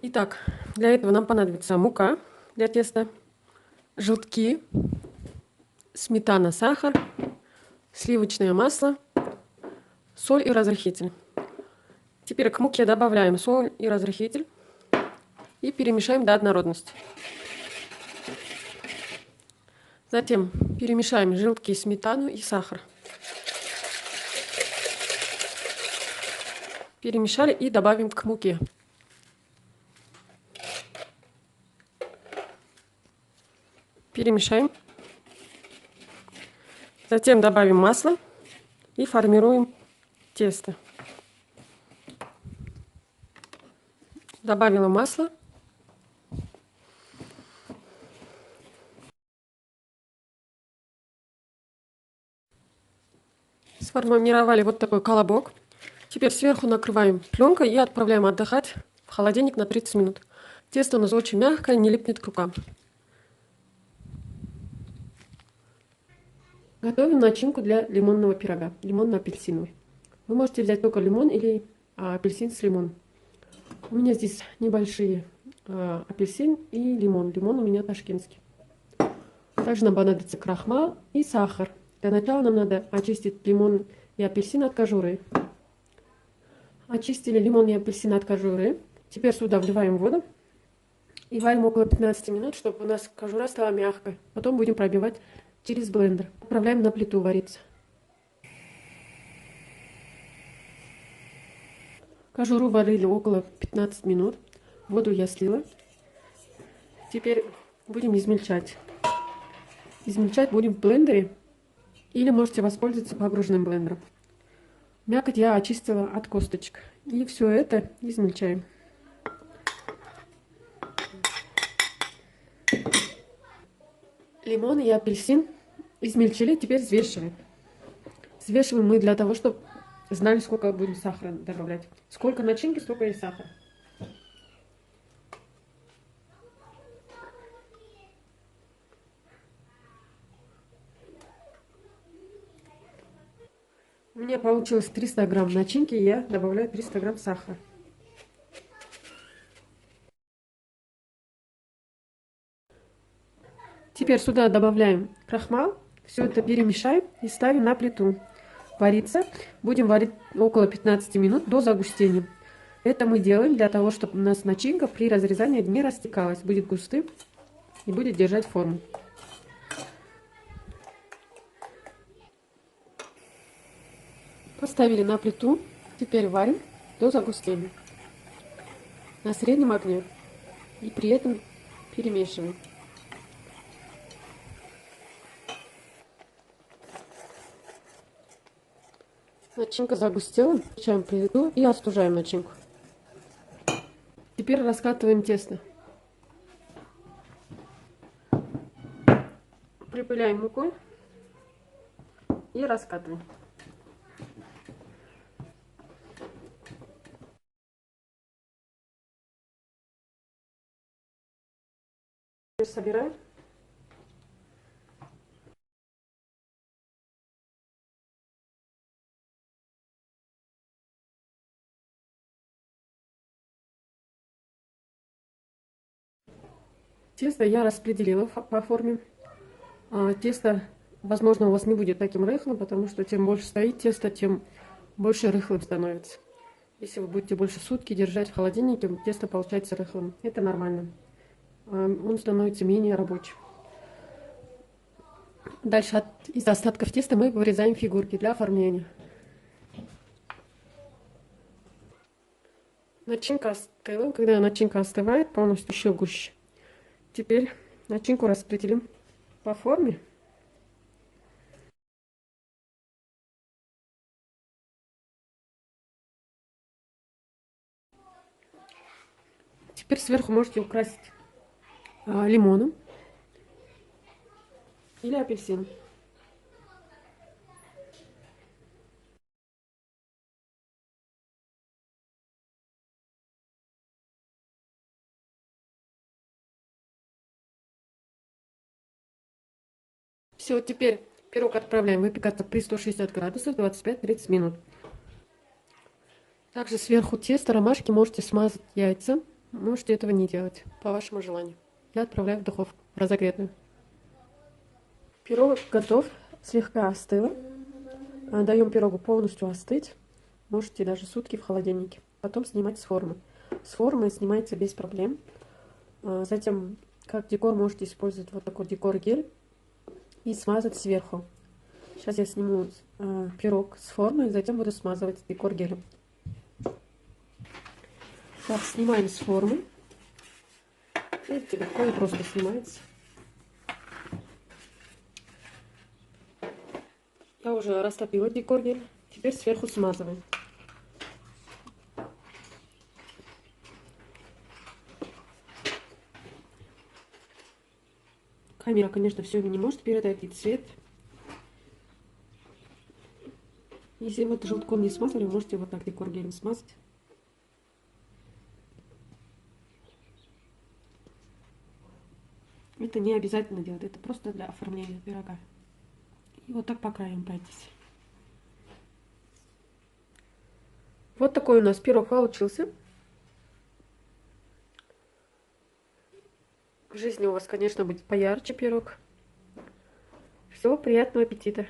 Итак, для этого нам понадобится мука для теста, желтки, сметана, сахар, сливочное масло, соль и разрыхлитель. Теперь к муке добавляем соль и разрыхлитель и перемешаем до однородности. Затем перемешаем желтки, сметану и сахар. Перемешали и добавим к муке. Перемешаем. Затем добавим масло и формируем тесто. Добавила масло. Сформировали вот такой колобок. Теперь сверху накрываем пленкой и отправляем отдыхать в холодильник на 30 минут. Тесто у нас очень мягкое, не липнет к рукам. Готовим начинку для лимонного пирога, лимонно-апельсиновый. Вы можете взять только лимон или апельсин с лимоном. У меня здесь небольшие апельсин и лимон. Лимон у меня ташкентский. Также нам понадобится крахмал и сахар. Для начала нам надо очистить лимон и апельсин от кожуры. Очистили лимон и апельсин от кожуры. Теперь сюда вливаем воду и варим около 15 минут, чтобы у нас кожура стала мягкой. Потом будем пробивать через блендер. Отправляем на плиту вариться. Кожуру варили около 15 минут. Воду я слила. Теперь будем измельчать. Измельчать будем в блендере. Или можете воспользоваться погруженным блендером. Мякоть я очистила от косточек. И все это измельчаем. Лимон и апельсин измельчили, теперь взвешиваем. Взвешиваем мы для того, чтобы знали, сколько будем сахара добавлять. Сколько начинки, столько и сахара. У меня получилось 300 грамм начинки, и я добавляю 300 грамм сахара. Теперь сюда добавляем крахмал, все это перемешаем и ставим на плиту. Вариться. Будем варить около 15 минут до загустения. Это мы делаем для того, чтобы у нас начинка при разрезании не растекалась. Будет густым и будет держать форму. Поставили на плиту. Теперь варим до загустения. На среднем огне. И при этом перемешиваем. Начинка загустела. Включаем плиту и остужаем начинку. Теперь раскатываем тесто. Припыляем мукой и раскатываем. Теперь собираем. Тесто я распределила по форме. Тесто, возможно, у вас не будет таким рыхлым, потому что чем больше стоит тесто, тем больше рыхлым становится. Если вы будете больше сутки держать в холодильнике, тесто получается рыхлым. Это нормально. Он становится менее рабочим. Дальше из остатков теста мы вырезаем фигурки для оформления. Начинка остыла. Когда начинка остывает, полностью еще гуще. Теперь начинку распределим по форме. Теперь сверху можете украсить лимоном или апельсином. Все, теперь пирог отправляем выпекаться при 160 градусах 25-30 минут. Также сверху теста ромашки можете смазать яйцем можете этого не делать, по вашему желанию. Я отправляю в духовку разогретую. Пирог готов, слегка остыл. Даем пирогу полностью остыть. Можете даже сутки в холодильнике. Потом снимать с формы. С формы снимается без проблем. Затем, как декор, можете использовать вот такой декор-гель и смазать сверху. Сейчас я сниму пирог с формы, и затем буду смазывать декор-гелем. Так, снимаем с формы. Видите, легко и просто снимается. Я уже растопила декор-гель. Теперь сверху смазываем. Камера, конечно, все не может передать и цвет. Если вот желтком не смазали, вы можете вот так декор-гелем смазать. Это не обязательно делать, это просто для оформления пирога. И вот так по краям пройтись. Вот такой у нас пирог получился. В жизни у вас, конечно, будет поярче пирог. Всего приятного аппетита!